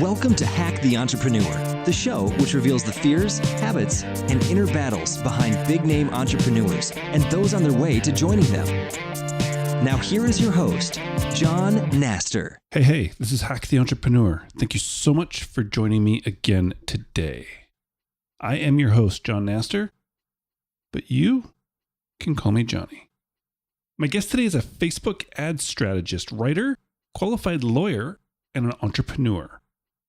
Welcome to Hack the Entrepreneur, the show which reveals the fears, habits, and inner battles behind big-name entrepreneurs and those on their way to joining them. Now here is your host, John Naster. Hey, this is Hack the Entrepreneur. Thank you so much for joining me again today. I am your host, John Naster, but you can call me Johnny. My guest today is a Facebook ad strategist, writer, qualified lawyer, and an entrepreneur.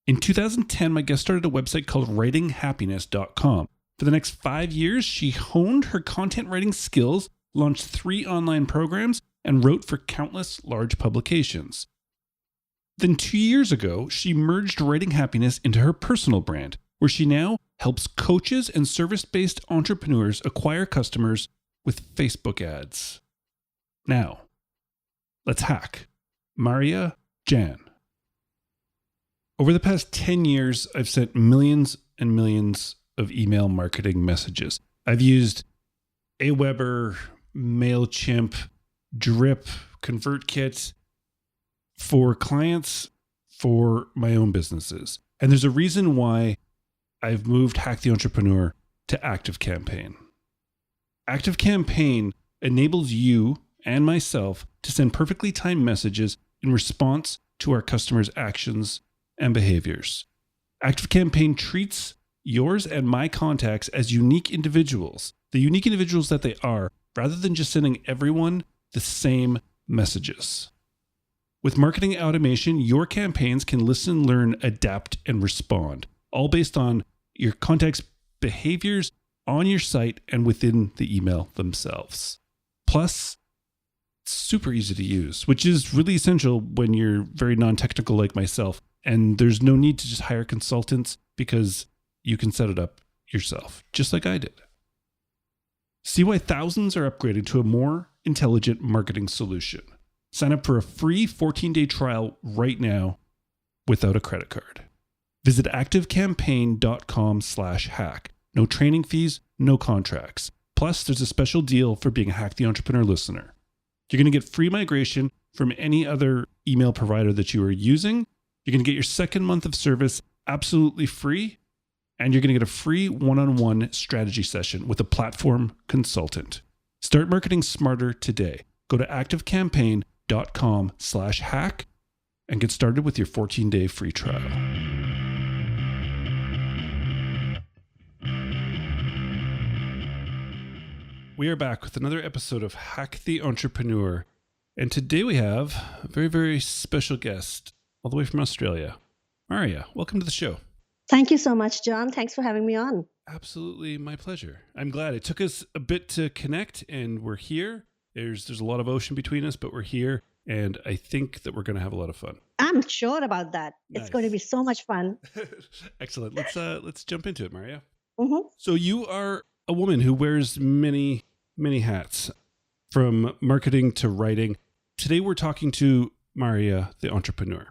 In 2010, my guest started a website called writinghappiness.com. For the next 5 years, she honed her content writing skills, launched 3 online programs, and wrote for countless large publications. Then 2 years ago, she merged Writing Happiness into her personal brand, where she now helps coaches and service-based entrepreneurs acquire customers with Facebook ads. Now, let's hack Marya Jan. Over the past 10 years, I've sent millions and millions of email marketing messages. I've used Aweber, MailChimp, Drip, ConvertKit for clients, for my own businesses. And there's a reason why I've moved Hack the Entrepreneur to ActiveCampaign. ActiveCampaign enables you and myself to send perfectly timed messages in response to our customers' actions and behaviors. ActiveCampaign treats yours and my contacts as unique individuals, the unique individuals that they are, rather than just sending everyone the same messages. With marketing automation, your campaigns can listen, learn, adapt, and respond, all based on your contacts' behaviors on your site and within the email themselves. Plus, it's super easy to use, which is really essential when you're very non-technical like myself. And there's no need to just hire consultants because you can set it up yourself, just like I did. See why thousands are upgrading to a more intelligent marketing solution. Sign up for a free 14-day trial right now without a credit card. Visit activecampaign.com/hack. No training fees, no contracts. Plus, there's a special deal for being a Hack the Entrepreneur listener. You're going to get free migration from any other email provider that you are using. You're going to get your second month of service absolutely free, and you're going to get a free one-on-one strategy session with a platform consultant. Start marketing smarter today. Go to activecampaign.com/hack and get started with your 14-day free trial. We are back with another episode of Hack the Entrepreneur, and today we have a very, very special guest all the way from Australia. Marya, welcome to the show. Thank you so much, John. Thanks for having me on. Absolutely my pleasure. I'm glad. It took us a bit to connect, and we're here. There's a lot of ocean between us, but we're here, and I think that we're going to have a lot of fun. I'm sure about that. Nice. It's going to be so much fun. Excellent. Let's jump into it, Marya. Mm-hmm. So you are a woman who wears many, many hats, from marketing to writing. Today we're talking to Marya, the entrepreneur.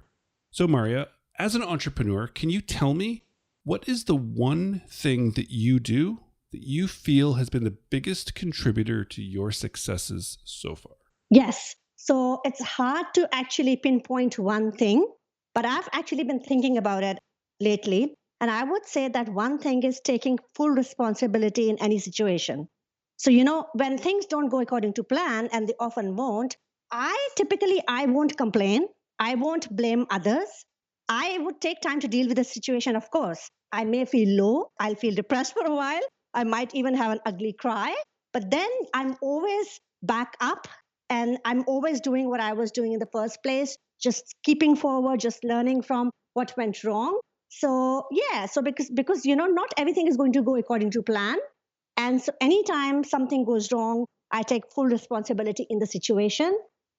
So Marya, as an entrepreneur, can you tell me what is the one thing that you do that you feel has been the biggest contributor to your successes so far? Yes. So it's hard to actually pinpoint one thing, but I've actually been thinking about it lately. And I would say that one thing is taking full responsibility in any situation. So, when things don't go according to plan, and they often won't, I won't complain. I won't blame others. I would take time to deal with the situation, of course. I may feel low. I'll feel depressed for a while. I might even have an ugly cry. But then I'm always back up, and I'm always doing what I was doing in the first place, just keeping forward, just learning from what went wrong. So, because not everything is going to go according to plan. And so anytime something goes wrong, I take full responsibility in the situation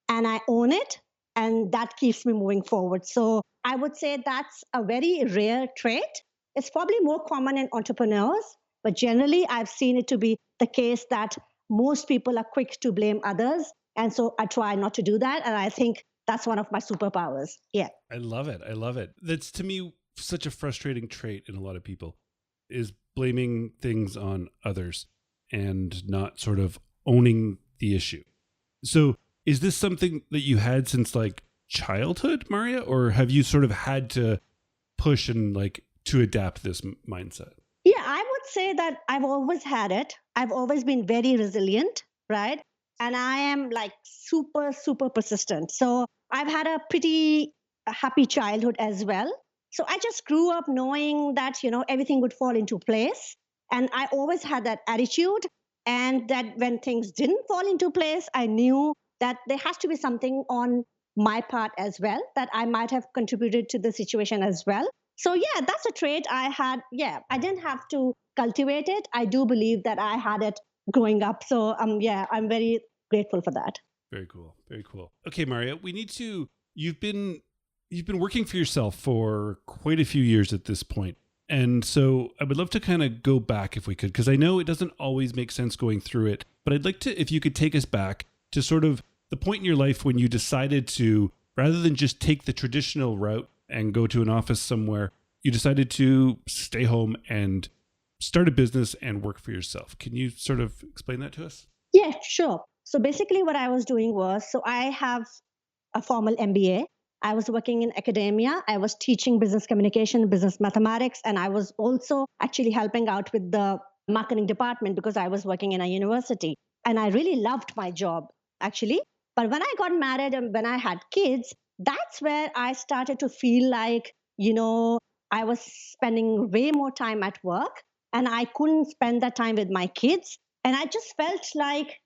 and I own it. And that keeps me moving forward. So I would say that's a very rare trait. It's probably more common in entrepreneurs, but generally I've seen it to be the case that most people are quick to blame others. And so I try not to do that. And I think that's one of my superpowers. Yeah. I love it. That's, to me, such a frustrating trait in a lot of people, is blaming things on others and not sort of owning the issue. So is this something that you had since like childhood, Marya, or have you sort of had to push and like to adapt this mindset? Yeah, I would say that I've always had it. I've always been very resilient, right? And I am like super, super persistent. So I've had a pretty happy childhood as well. So I just grew up knowing that, everything would fall into place. And I always had that attitude. And that when things didn't fall into place, I knew that there has to be something on my part as well, that I might have contributed to the situation as well. So yeah, that's a trait I had. Yeah, I didn't have to cultivate it. I do believe that I had it growing up. So yeah, I'm very grateful for that. Very cool. Very cool. Okay, Marya, you've been working for yourself for quite a few years at this point. And so I would love to kind of go back if we could, because I know it doesn't always make sense going through it, but I'd like to, if you could take us back to sort of the point in your life when you decided to, rather than just take the traditional route and go to an office somewhere, you decided to stay home and start a business and work for yourself. Can you sort of explain that to us? Yeah, sure. So basically what I was doing was, so I have a formal MBA. I was working in academia. I was teaching business communication, business mathematics, and I was also actually helping out with the marketing department because I was working in a university. And I really loved my job, actually. But when I got married and when I had kids, that's where I started to feel like, I was spending way more time at work and I couldn't spend that time with my kids. And I just felt like,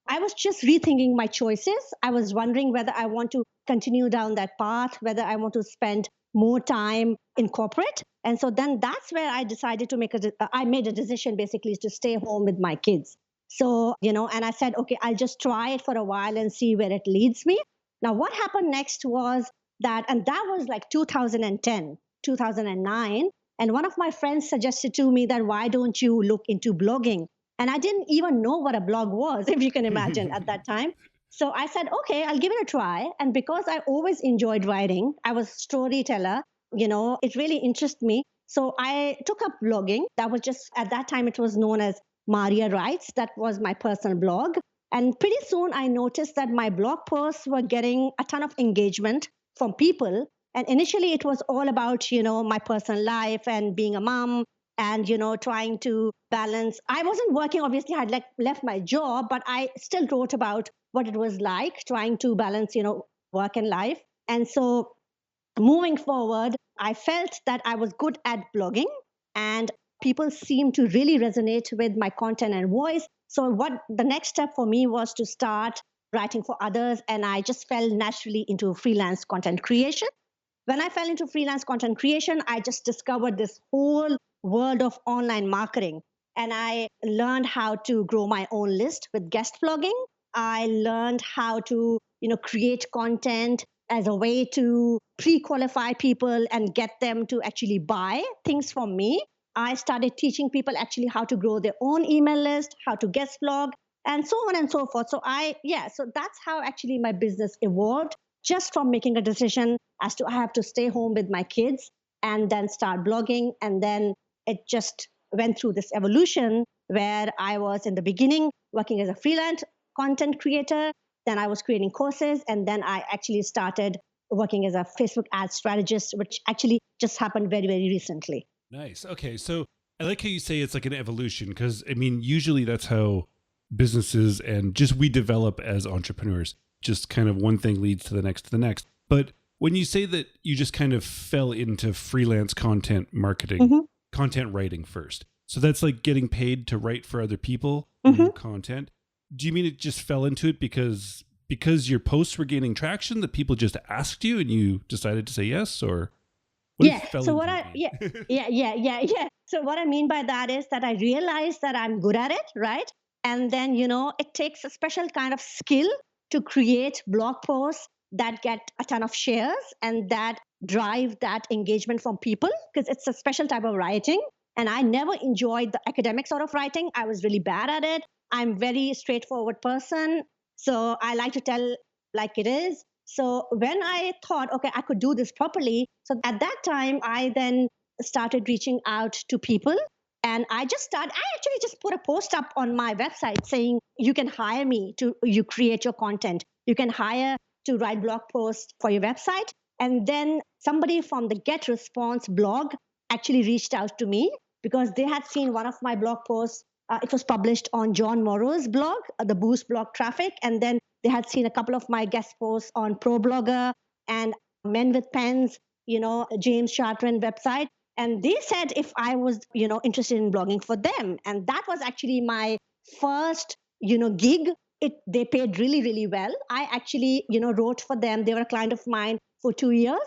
I was just rethinking my choices. I was wondering whether I want to continue down that path, whether I want to spend more time in corporate. And so then that's where I decided to I made a decision basically to stay home with my kids. So, and I said, okay, I'll just try it for a while and see where it leads me. Now, what happened next was and that was like 2010, 2009. And one of my friends suggested to me that why don't you look into blogging? And I didn't even know what a blog was, if you can imagine, at that time. So I said, okay, I'll give it a try. And because I always enjoyed writing, I was a storyteller, it really interested me. So I took up blogging. That was just, at that time, it was known as Marya Writes. That was my personal blog. And pretty soon I noticed that my blog posts were getting a ton of engagement from people. And initially it was all about, my personal life and being a mom and, trying to balance. I wasn't working, obviously, I had left my job, but I still wrote about what it was like trying to balance, work and life. And so moving forward, I felt that I was good at blogging and people seemed to really resonate with my content and voice. So what the next step for me was to start writing for others. And I just fell naturally into freelance content creation. When I fell into freelance content creation, I just discovered this whole world of online marketing. And I learned how to grow my own list with guest blogging. I learned how to, create content as a way to pre-qualify people and get them to actually buy things from me. I started teaching people actually how to grow their own email list, how to guest blog, and so on and so forth. So so that's how actually my business evolved, just from making a decision as to I have to stay home with my kids and then start blogging. And then it just went through this evolution where I was in the beginning working as a freelance content creator. Then I was creating courses. And then I actually started working as a Facebook ad strategist, which actually just happened very, very recently. Nice. Okay. So I like how you say it's like an evolution because, usually that's how businesses and just we develop as entrepreneurs. Just kind of one thing leads to the next. But when you say that you just kind of fell into freelance content marketing, content writing first. So that's like getting paid to write for other people, content. Do you mean it just fell into it because your posts were gaining traction that people just asked you and you decided to say yes, or yeah. So So what I mean by that is that I realized that I'm good at it, right? And then, it takes a special kind of skill to create blog posts that get a ton of shares and that drive that engagement from people because it's a special type of writing. And I never enjoyed the academic sort of writing. I was really bad at it. I'm a very straightforward person. So I like to tell like it is. So when I thought, okay, I could do this properly. So at that time, I then started reaching out to people And I actually just put a post up on my website saying, you can hire me you create your content. You can hire to write blog posts for your website. And then somebody from the Get Response blog actually reached out to me because they had seen one of my blog posts. It was published on John Morrow's blog, the Boost Blog Traffic. And then they had seen a couple of my guest posts on ProBlogger and Men with Pens, James Chartrand website. And they said if I was, interested in blogging for them. And that was actually my first, gig. They paid really, really well. I actually, wrote for them. They were a client of mine for 2 years.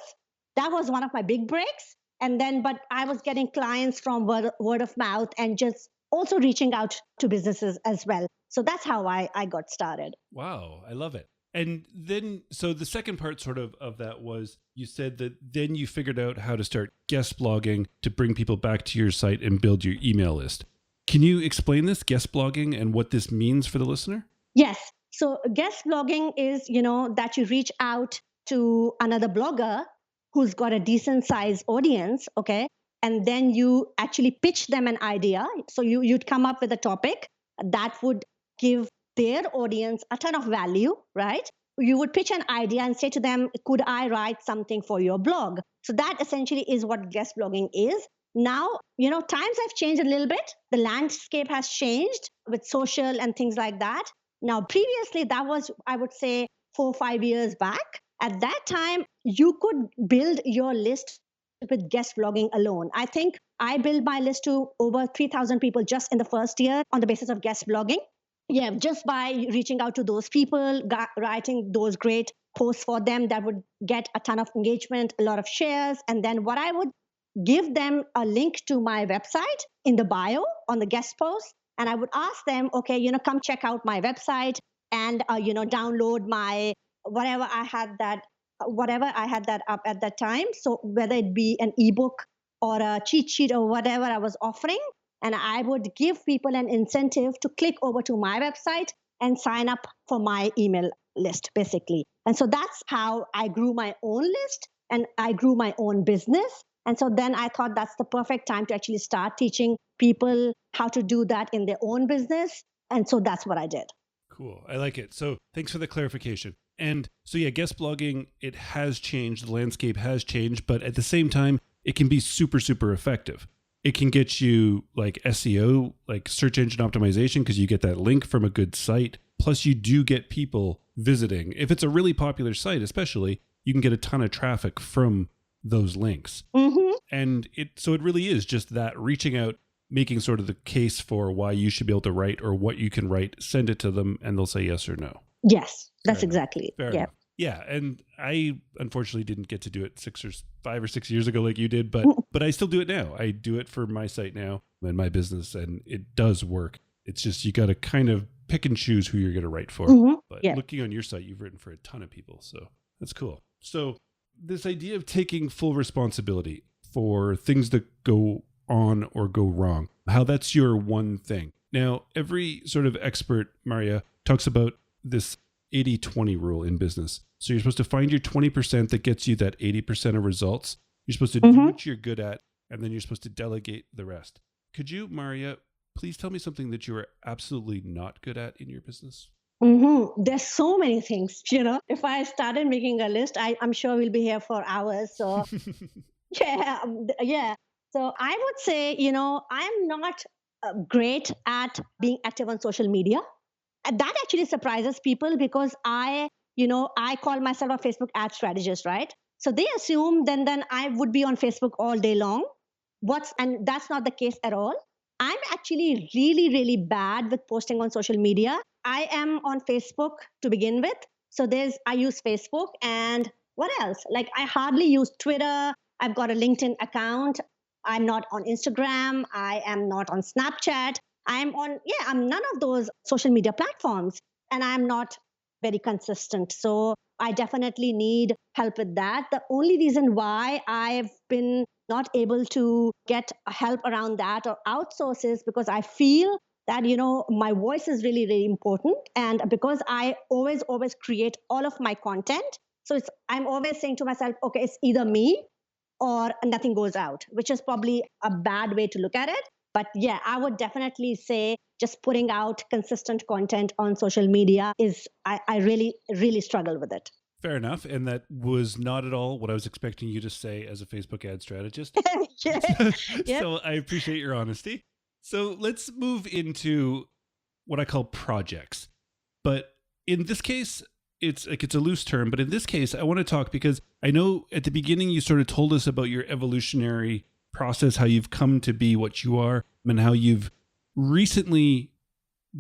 That was one of my big breaks. And then, but I was getting clients from word of mouth and just also reaching out to businesses as well. So that's how I got started. Wow, I love it. And then, so the second part sort of that was, you said that then you figured out how to start guest blogging to bring people back to your site and build your email list. Can you explain this, guest blogging, and what this means for the listener? Yes. So guest blogging is, that you reach out to another blogger who's got a decent size audience, okay? And then you actually pitch them an idea. So you'd come up with a topic that would give their audience a ton of value, right? You would pitch an idea and say to them, could I write something for your blog? So that essentially is what guest blogging is. Now, times have changed a little bit. The landscape has changed with social and things like that. Now, previously, that was, I would say, 4 or 5 years back. At that time, you could build your list with guest blogging alone. I think I built my list to over 3,000 people just in the first year on the basis of guest blogging. Yeah, just by reaching out to those people, writing those great posts for them that would get a ton of engagement, a lot of shares. And then what I would give them a link to my website in the bio on the guest post. And I would ask them, okay, come check out my website and, download my whatever I had that up at that time. So whether it be an ebook or a cheat sheet or whatever I was offering, and I would give people an incentive to click over to my website and sign up for my email list, basically. And so that's how I grew my own list and I grew my own business. And so then I thought that's the perfect time to actually start teaching people how to do that in their own business. And so that's what I did. Cool. I like it. So thanks for the clarification. And so, yeah, guest blogging, it has changed. The landscape has changed, but at the same time, it can be super, super effective. It can get you like SEO, like search engine optimization, because you get that link from a good site. Plus, you do get people visiting. If it's a really popular site, especially, you can get a ton of traffic from those links. Mm-hmm. And it really is just that reaching out, making sort of the case for why you should be able to write or what you can write, send it to them, and they'll say yes or no. Yes, that's exactly it. Fair enough. Yeah, and I unfortunately didn't get to do it 5 or 6 years ago like you did, but I still do it now. I do it for my site now and my business, and it does work. It's just you got to kind of pick and choose who you're going to write for. Mm-hmm. But looking on your site, you've written for a ton of people, so that's cool. So this idea of taking full responsibility for things that go on or go wrong, how that's your one thing. Now, every sort of expert, Marya, talks about this 80-20 rule in business. So you're supposed to find your 20% that gets you that 80% of results. You're supposed to do what you're good at, and then you're supposed to delegate the rest. Could you, Marya, please tell me something that you are absolutely not good at in your business? Mm-hmm. There's so many things, If I started making a list, I'm sure we'll be here for hours. So yeah. So I would say, I'm not great at being active on social media. And that actually surprises people because I call myself a Facebook ad strategist, right? So they assume then I would be on Facebook all day long. And that's not the case at all. I'm actually really, really bad with posting on social media. I am on Facebook to begin with. So I use Facebook, and what else? Like I hardly use Twitter. I've got a LinkedIn account. I'm not on Instagram. I am not on Snapchat. I'm none of those social media platforms, and I'm not very consistent. So I definitely need help with that. The only reason why I've been not able to get help around that or outsource is because I feel that, my voice is really, really important. And because I always create all of my content. So I'm always saying to myself, okay, it's either me or nothing goes out, which is probably a bad way to look at it. But yeah, I would definitely say just putting out consistent content on social media I really, really struggle with it. Fair enough. And that was not at all what I was expecting you to say as a Facebook ad strategist. Yeah. Yep. So I appreciate your honesty. So let's move into what I call projects. But in this case, it's a loose term, but in this case, I want to talk because I know at the beginning you sort of told us about your evolutionary process, how you've come to be what you are, and how you've recently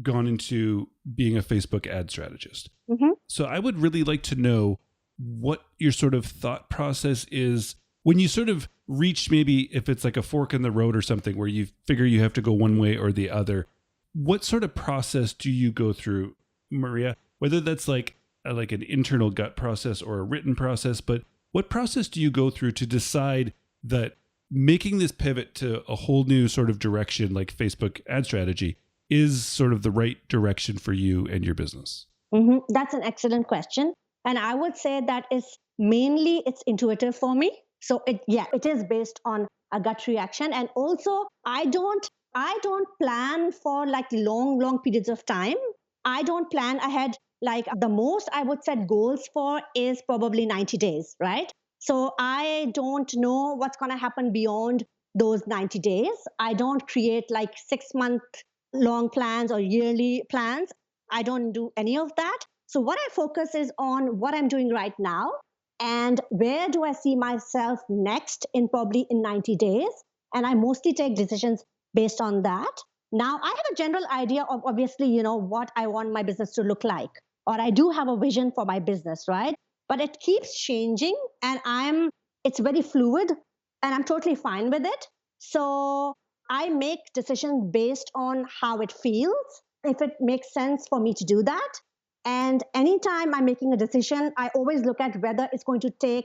gone into being a Facebook ad strategist. Mm-hmm. So I would really like to know what your sort of thought process is when you sort of reach, maybe if it's like a fork in the road or something where you figure you have to go one way or the other. What sort of process do you go through, Marya? Whether that's like an internal gut process or a written process, but what process do you go through to decide that making this pivot to a whole new sort of direction like Facebook ad strategy is sort of the right direction for you and your business? Mm-hmm. That's an excellent question. And I would say that it's intuitive for me. So it is based on a gut reaction. And also I don't plan for like long periods of time. I don't plan ahead. Like the most I would set goals for is probably 90 days, right? So I don't know what's going to happen beyond those 90 days. I don't create like 6-month long plans or yearly plans. I don't do any of that. So what I focus is on what I'm doing right now and where do I see myself next in 90 days. And I mostly take decisions based on that. Now I have a general idea of obviously, what I want my business to look like, or I do have a vision for my business, right? But it keeps changing and it's very fluid and I'm totally fine with it. So I make decisions based on how it feels, if it makes sense for me to do that. And anytime I'm making a decision, I always look at whether it's going to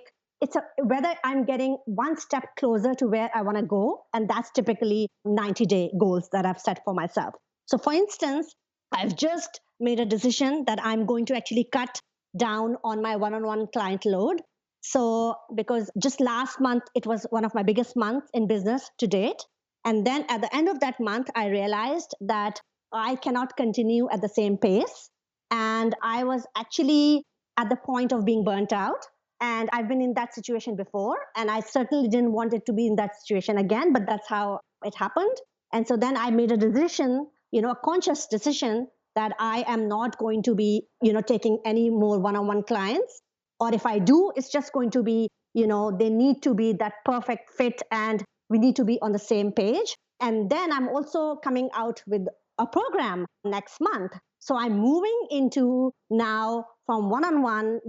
whether I'm getting one step closer to where I want to go. And that's typically 90-day goals that I've set for myself. So for instance, I've just made a decision that I'm going to actually cut down on my one-on-one client load. So because just last month, it was one of my biggest months in business to date. And then at the end of that month, I realized that I cannot continue at the same pace. And I was actually at the point of being burnt out. And I've been in that situation before. And I certainly didn't want it to be in that situation again, but that's how it happened. And so then I made a decision, a conscious decision that I am not going to be, taking any more one-on-one clients. Or if I do, it's just going to be, they need to be that perfect fit and we need to be on the same page. And then I'm also coming out with a program next month. So I'm moving into now from one-on-one,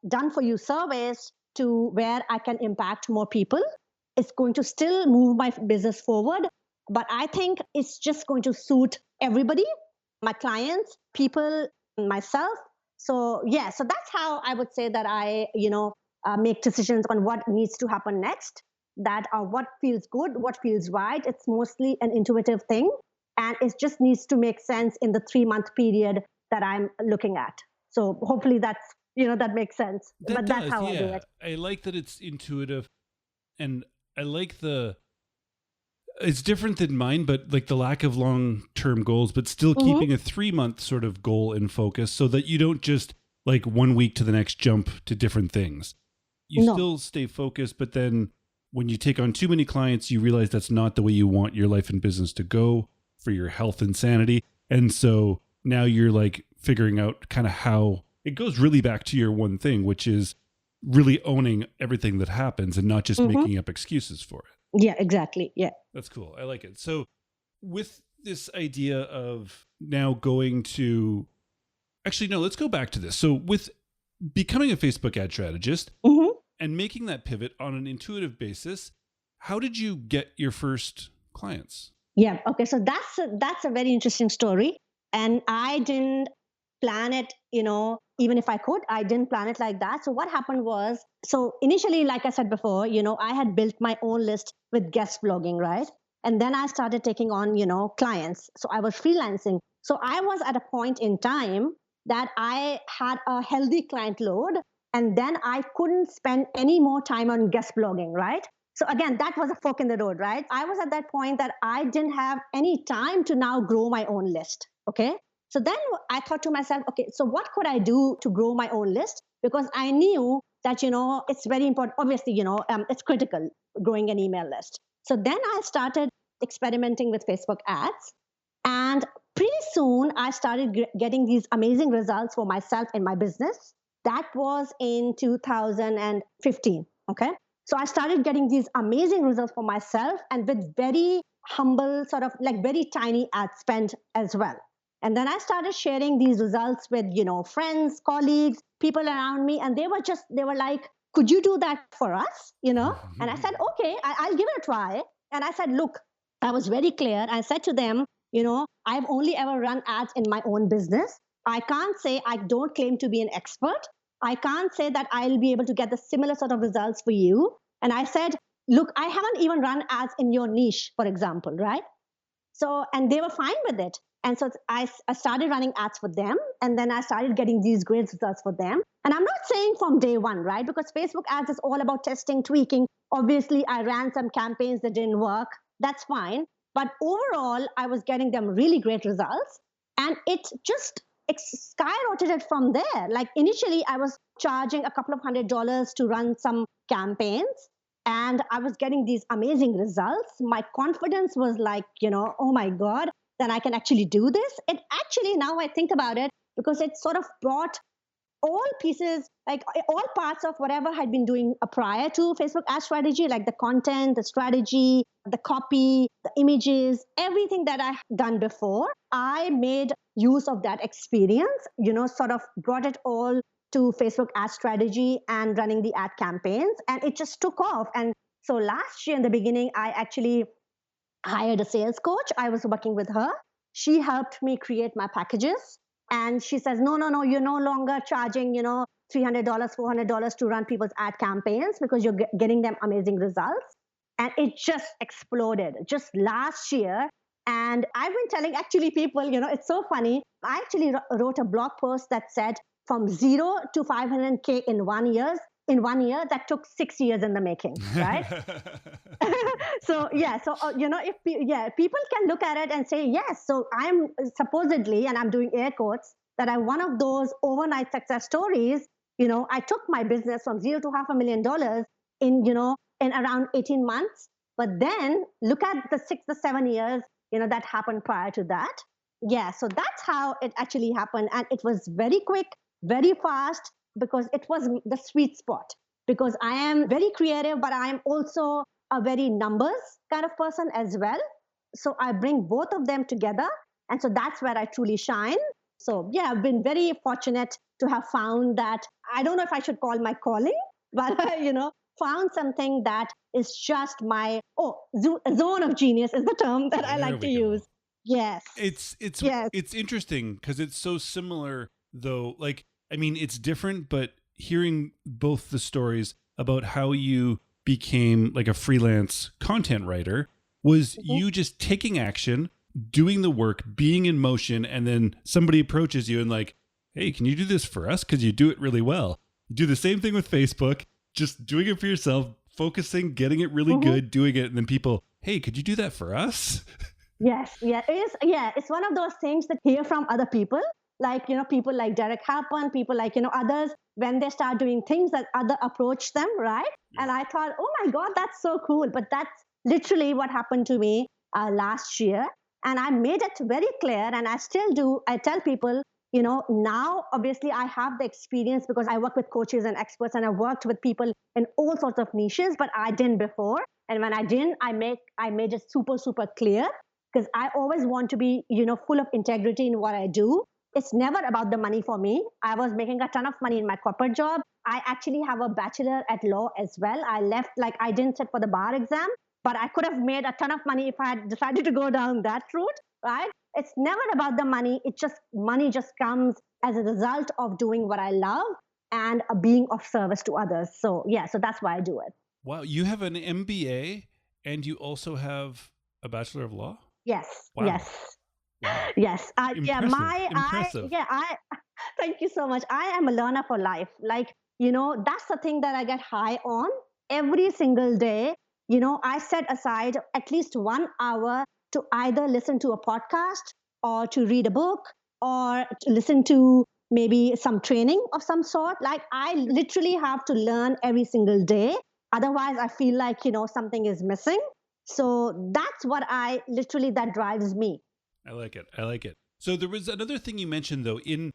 done for you service to where I can impact more people. It's going to still move my business forward, but I think it's just going to suit everybody, my clients, people, myself. So so that's how I would say that I, make decisions on what needs to happen next, that are what feels good, what feels right. It's mostly an intuitive thing. And it just needs to make sense in the 3-month period that I'm looking at. So hopefully that makes sense. But that's how I do it. I like that it's intuitive, and I like it's different than mine, but like the lack of long-term goals, but still keeping a 3-month sort of goal in focus so that you don't just like 1 week to the next jump to different things. You still stay focused, but then when you take on too many clients, you realize that's not the way you want your life and business to go for your health and sanity. And so now you're like figuring out kind of how it goes really back to your one thing, which is really owning everything that happens and not just making up excuses for it. Yeah, exactly. Yeah. That's cool. I like it. So with this idea of now going to, actually, no, let's go back to this. So with becoming a Facebook ad strategist and making that pivot on an intuitive basis, how did you get your first clients? Yeah. Okay. So that's a very interesting story. And I didn't plan it, even if I could, I didn't plan it like that. So what happened was, so initially, like I said before, I had built my own list with guest blogging, right? And then I started taking on, clients. So I was freelancing. So I was at a point in time that I had a healthy client load, and then I couldn't spend any more time on guest blogging, right? So again, that was a fork in the road, right? I was at that point that I didn't have any time to now grow my own list. Okay. So then I thought to myself, okay, so what could I do to grow my own list? Because I knew that, it's very important. Obviously, it's critical growing an email list. So then I started experimenting with Facebook ads. And pretty soon I started getting these amazing results for myself in my business. That was in 2015. Okay. So I started getting these amazing results for myself and with very humble, sort of like very tiny ad spend as well. And then I started sharing these results with, friends, colleagues, people around me. And they were like, could you do that for us? And I said, okay, I'll give it a try. And I said, look, I was very clear. I said to them, I've only ever run ads in my own business. I can't say I don't claim to be an expert. I can't say that I'll be able to get the similar sort of results for you. And I said, look, I haven't even run ads in your niche, for example, right? So, and they were fine with it. And so I started running ads for them. And then I started getting these great results for them. And I'm not saying from day one, right? Because Facebook ads is all about testing, tweaking. Obviously, I ran some campaigns that didn't work. That's fine. But overall, I was getting them really great results. And it just skyrocketed from there. Like initially, I was charging a couple of $100 to run some campaigns. And I was getting these amazing results. My confidence was like, oh my God, then I can actually do this. It actually, now I think about it, because it sort of brought all pieces, like all parts of whatever I had been doing prior to Facebook ad strategy, like the content, the strategy, the copy, the images, everything that I done before, I made use of that experience, sort of brought it all to Facebook ad strategy and running the ad campaigns. And it just took off. And so last year in the beginning, I actually hired a sales coach. I was working with her. She helped me create my packages. And she says, no, you're no longer charging, $300, $400 to run people's ad campaigns because you're getting them amazing results. And it just exploded just last year. And I've been telling actually people, it's so funny. I actually wrote a blog post that said from 0 to 500K in 1 year, that took 6 years in the making, right? So if people can look at it and say, yes, so I'm supposedly, and I'm doing air quotes, that I'm one of those overnight success stories. I took my business from 0 to $500,000 in around 18 months. But then look at the 6 to 7 years, that happened prior to that. Yeah, so that's how it actually happened. And it was very quick, very fast, because it was the sweet spot. Because I am very creative, but I am also a very numbers kind of person as well. So I bring both of them together. And so that's where I truly shine. So yeah, I've been very fortunate to have found that, I don't know if I should call my calling, but found something that is just my zone of genius is the term that I like to use. Yes. It's interesting because it's so similar though. Like, I mean, it's different, but hearing both the stories about how you became like a freelance content writer was you just taking action, doing the work, being in motion, and then somebody approaches you and like, hey, can you do this for us? Because you do it really well. You do the same thing with Facebook, just doing it for yourself, focusing, getting it really good, doing it, and then people, hey, could you do that for us? Yes, yeah, it is. Yeah, it's one of those things that hear from other people, like, people like Derek Halpern, people like, others, when they start doing things that other approach them, right? Yeah. And I thought, oh my God, that's so cool. But that's literally what happened to me last year. And I made it very clear, and I still do. I tell people, now obviously I have the experience because I work with coaches and experts, and I worked with people in all sorts of niches, but I didn't before. And when I didn't, I made it super, super clear, because I always want to be, full of integrity in what I do. It's never about the money for me. I was making a ton of money in my corporate job. I actually have a bachelor at law as well. I left, I didn't sit for the bar exam, but I could have made a ton of money if I had decided to go down that route, right? It's never about the money. Money just comes as a result of doing what I love and being of service to others. So yeah, so that's why I do it. Wow. You have an MBA and you also have a Bachelor of Law? Yes. Wow. Yes. Wow. Yes. Impressive. Thank you so much. I am a learner for life. That's the thing that I get high on every single day. I set aside at least 1 hour to either listen to a podcast or to read a book or to listen to maybe some training of some sort. Like I literally have to learn every single day. Otherwise, I feel like, something is missing. So that's what that drives me. I like it. I like it. So there was another thing you mentioned, though, in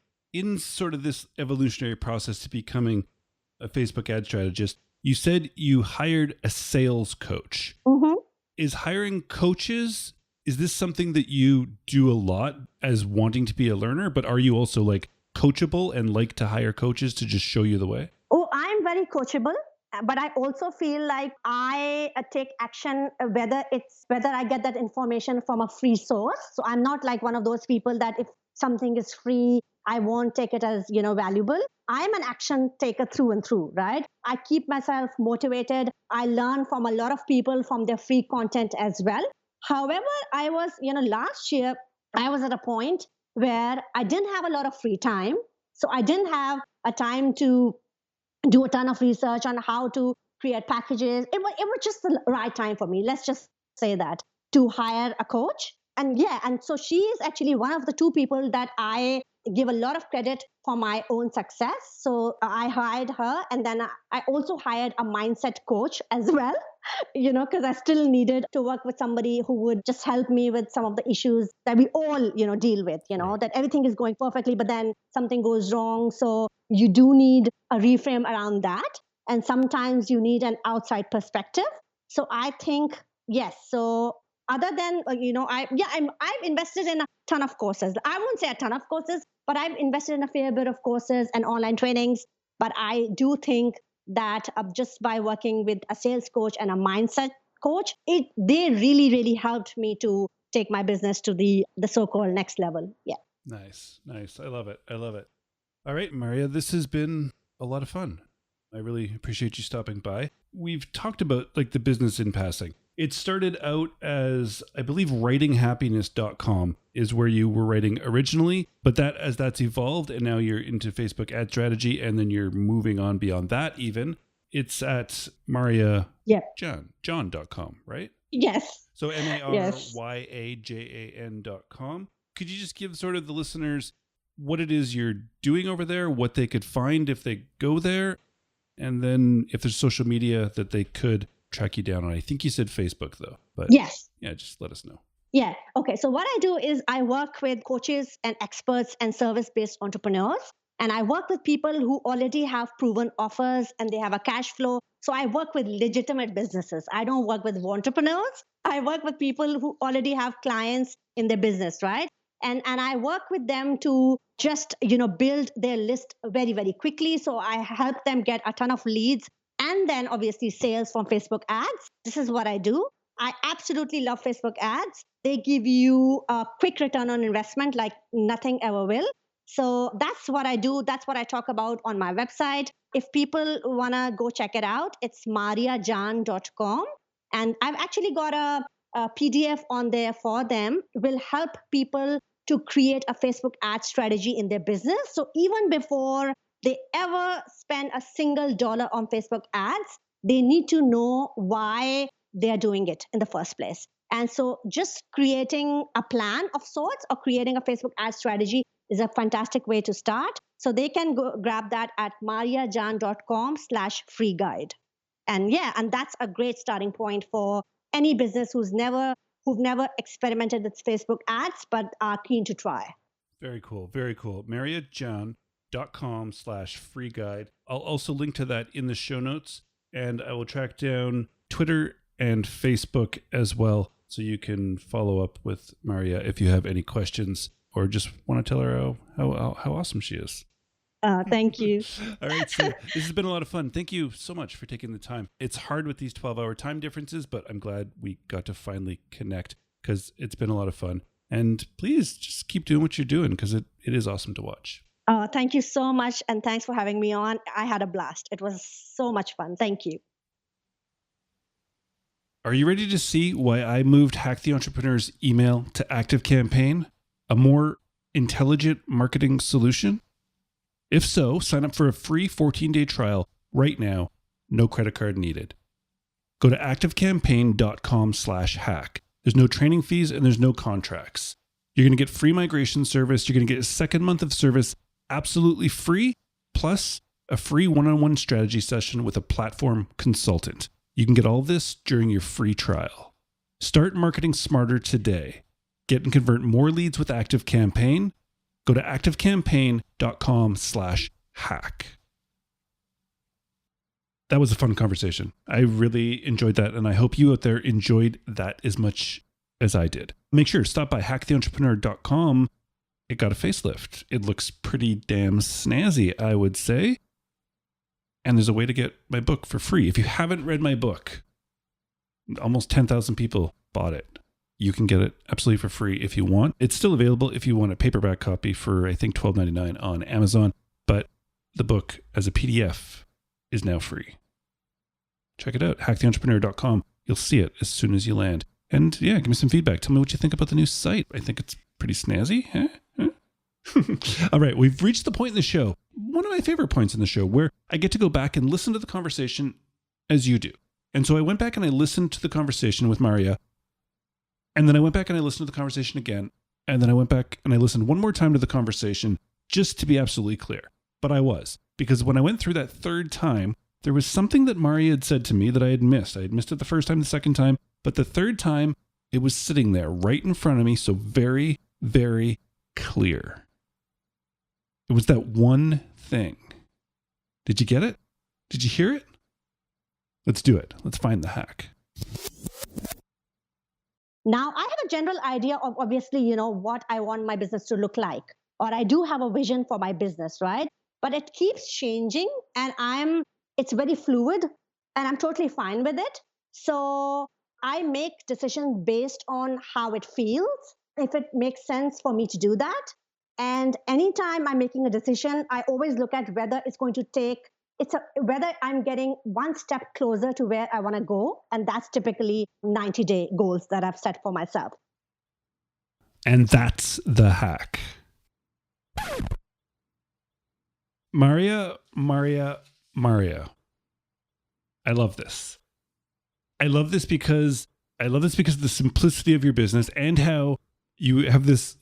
sort of this evolutionary process to becoming a Facebook ad strategist. You said you hired a sales coach. Mm-hmm. Is hiring coaches, is this something that you do a lot as wanting to be a learner, but are you also like coachable and like to hire coaches to just show you the way? Oh, I'm very coachable, but I also feel like I take action whether I get that information from a free source. So I'm not like one of those people that if something is free, I won't take it as, valuable. I'm an action taker through and through, right? I keep myself motivated. I learn from a lot of people from their free content as well. However, I was, last year, I was at a point where I didn't have a lot of free time. So I didn't have a time to do a ton of research on how to create packages. It was just the right time for me. Let's just say that, to hire a coach. And so she is actually one of the two people that I give a lot of credit for my own success. So I hired her, and then I also hired a mindset coach as well, because I still needed to work with somebody who would just help me with some of the issues that we all, deal with, that everything is going perfectly, but then something goes wrong. So you do need a reframe around that. And sometimes you need an outside perspective. So I think, yes. So other than, I've invested in a ton of courses. I won't say a ton of courses, but I've invested in a fair bit of courses and online trainings. But I do think that just by working with a sales coach and a mindset coach, they really, really helped me to take my business to the so-called next level. Yeah. Nice. I love it. All right, Marya, this has been a lot of fun. I really appreciate you stopping by. We've talked about like the business in passing. It started out as, I believe, writinghappiness.com is where you were writing originally, but that's evolved and now you're into Facebook ad strategy, and then you're moving on beyond that even. It's at Marya Jan.com, right? Yes. So MARYAJAN.com. Could you just give sort of the listeners what it is you're doing over there, what they could find if they go there, and then if there's social media that they could track you down on? I think you said Facebook though, but yes. Yeah, just let us know. Yeah. Okay. So what I do is I work with coaches and experts and service-based entrepreneurs. And I work with people who already have proven offers and they have a cash flow. So I work with legitimate businesses. I don't work with entrepreneurs. I work with people who already have clients in their business, right? And I work with them to just, build their list very, very quickly. So I help them get a ton of leads and then obviously sales from Facebook ads. This is what I do. I absolutely love Facebook ads. They give you a quick return on investment like nothing ever will. So that's what I do. That's what I talk about on my website. If people want to go check it out, it's maryajan.com. And I've actually got a PDF on there for them. It will help people to create a Facebook ad strategy in their business. So even before they ever spend a single dollar on Facebook ads, they need to know why they're doing it in the first place. And so just creating a plan of sorts or creating a Facebook ad strategy is a fantastic way to start. So they can go grab that at maryajan.com/free guide. And that's a great starting point for any business who've never experimented with Facebook ads, but are keen to try. Very cool. Very cool. maryajan.com/free guide. I'll also link to that in the show notes, and I will track down Twitter and Facebook as well, so you can follow up with Marya if you have any questions or just want to tell her how awesome she is. Thank you. All right, so this has been a lot of fun. Thank you so much for taking the time. It's hard with these 12-hour time differences, but I'm glad we got to finally connect because it's been a lot of fun. And please just keep doing what you're doing because it is awesome to watch. Thank you so much, and thanks for having me on. I had a blast. It was so much fun. Thank you. Are you ready to see why I moved Hack the Entrepreneur's email to ActiveCampaign, a more intelligent marketing solution? If so, sign up for a free 14-day trial right now. No credit card needed. Go to activecampaign.com/hack. There's no training fees and there's no contracts. You're going to get free migration service. You're going to get a second month of service absolutely free, plus a free one-on-one strategy session with a platform consultant. You can get all this during your free trial. Start marketing smarter today. Get and convert more leads with ActiveCampaign. Go to activecampaign.com/hack. That was a fun conversation. I really enjoyed that, and I hope you out there enjoyed that as much as I did. Make sure to stop by hacktheentrepreneur.com. It got a facelift. It looks pretty damn snazzy, I would say. And there's a way to get my book for free. If you haven't read my book, almost 10,000 people bought it. You can get it absolutely for free if you want. It's still available if you want a paperback copy for, I think, $12.99 on Amazon. But the book as a PDF is now free. Check it out, hacktheentrepreneur.com. You'll see it as soon as you land. And yeah, give me some feedback. Tell me what you think about the new site. I think it's pretty snazzy. Huh? All right, we've reached the point in the show, one of my favorite points in the show, where I get to go back and listen to the conversation as you do. And so I went back and I listened to the conversation with Marya. And then I went back and I listened to the conversation again. And then I went back and I listened one more time to the conversation just to be absolutely clear. But I was. Because when I went through that third time, there was something that Marya had said to me that I had missed. I had missed it the first time, the second time. But the third time, it was sitting there right in front of me. So very, very clear. It was that one thing. Did you get it? Did you hear it? Let's do it. Let's find the hack. Now, I have a general idea of obviously, what I want my business to look like. Or I do have a vision for my business, right? But it keeps changing and it's very fluid and I'm totally fine with it. So I make decisions based on how it feels, if it makes sense for me to do that. And anytime I'm making a decision, I always look at whether it's going to whether I'm getting one step closer to where I want to go. And that's typically 90-day goals that I've set for myself. And that's the hack. Marya. I love this. I love this because of the simplicity of your business and how you have this,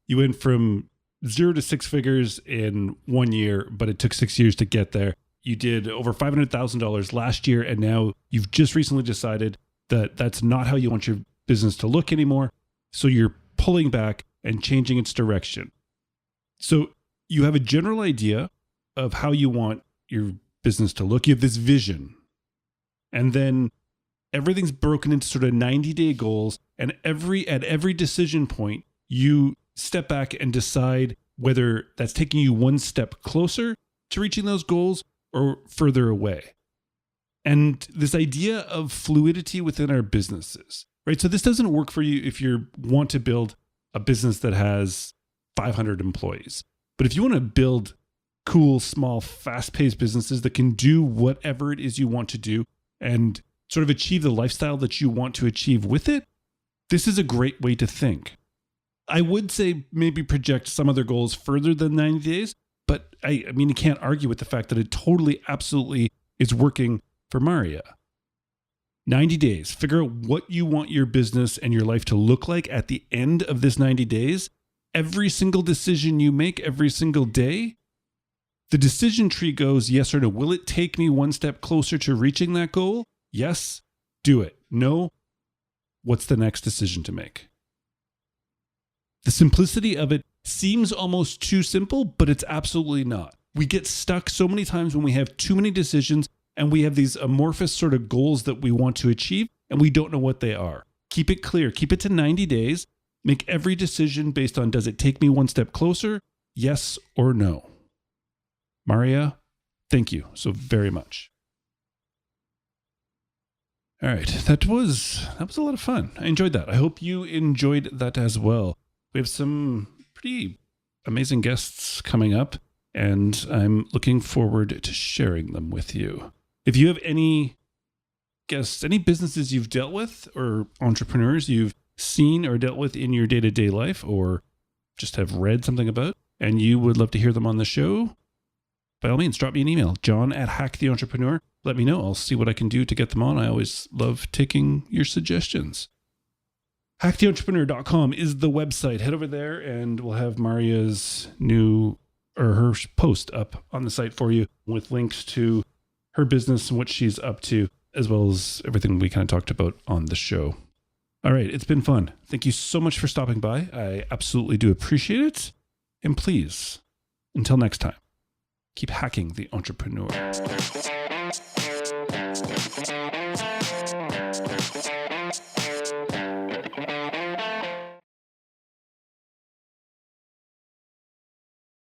you went from 0 to 6 figures in 1 year, but it took 6 years to get there. You did over $500,000 last year, and now you've just recently decided that that's not how you want your business to look anymore. So you're pulling back and changing its direction. So you have a general idea of how you want your business to look. You have this vision. And then everything's broken into sort of 90-day goals. And at every decision point, you step back and decide whether that's taking you one step closer to reaching those goals or further away. And this idea of fluidity within our businesses, right? So this doesn't work for you if you want to build a business that has 500 employees. But if you want to build cool, small, fast-paced businesses that can do whatever it is you want to do and sort of achieve the lifestyle that you want to achieve with it, this is a great way to think. I would say maybe project some other goals further than 90 days, but I mean, you can't argue with the fact that it totally, absolutely is working for Marya. 90 days, figure out what you want your business and your life to look like at the end of this 90 days. Every single decision you make every single day, the decision tree goes yes or no. Will it take me one step closer to reaching that goal? Yes, do it. No, what's the next decision to make? The simplicity of it seems almost too simple, but it's absolutely not. We get stuck so many times when we have too many decisions and we have these amorphous sort of goals that we want to achieve and we don't know what they are. Keep it clear. Keep it to 90 days. Make every decision based on, does it take me one step closer? Yes or no? Marya, thank you so very much. All right, that was a lot of fun. I enjoyed that. I hope you enjoyed that as well. We have some pretty amazing guests coming up, and I'm looking forward to sharing them with you. If you have any guests, any businesses you've dealt with or entrepreneurs you've seen or dealt with in your day-to-day life or just have read something about, and you would love to hear them on the show, by all means, drop me an email, John@HackTheEntrepreneur. let me know. I'll see what I can do to get them on. I always love taking your suggestions. HackTheEntrepreneur.com is the website. Head over there and we'll have Marya's her post up on the site for you with links to her business and what she's up to, as well as everything we kind of talked about on the show. All right, it's been fun. Thank you so much for stopping by. I absolutely do appreciate it. And please, until next time, keep hacking the entrepreneur.